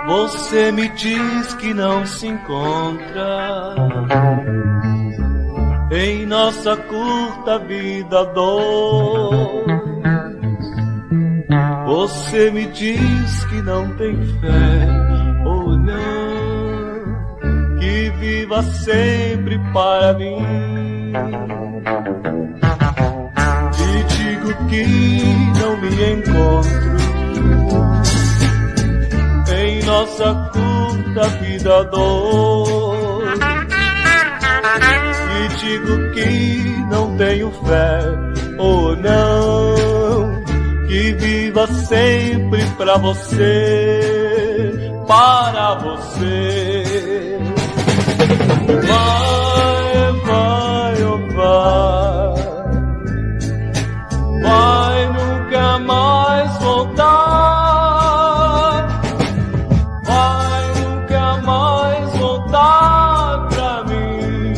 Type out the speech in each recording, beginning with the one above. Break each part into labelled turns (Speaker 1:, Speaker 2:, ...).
Speaker 1: Você me diz que não se encontra em nossa curta vida dois. Você me diz que não tem fé ou não, que viva sempre para mim. E digo que não me encontro em nossa curta vida dois. E digo que não tenho fé ou não, que viva sempre pra você, para você. Vai, vai, oh vai, vai nunca mais voltar, vai nunca mais voltar pra mim.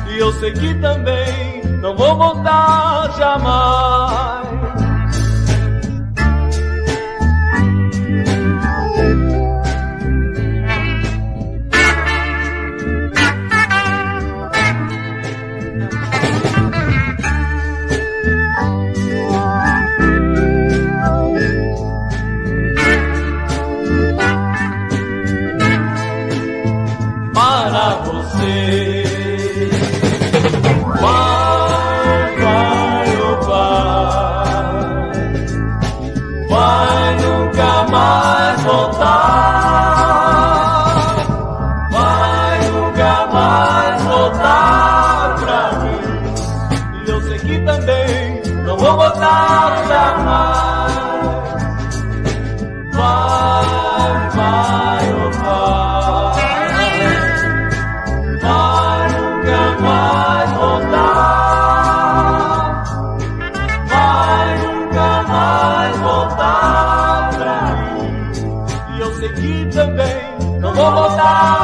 Speaker 1: E eu sei que também não vou voltar jamais.
Speaker 2: Voltar.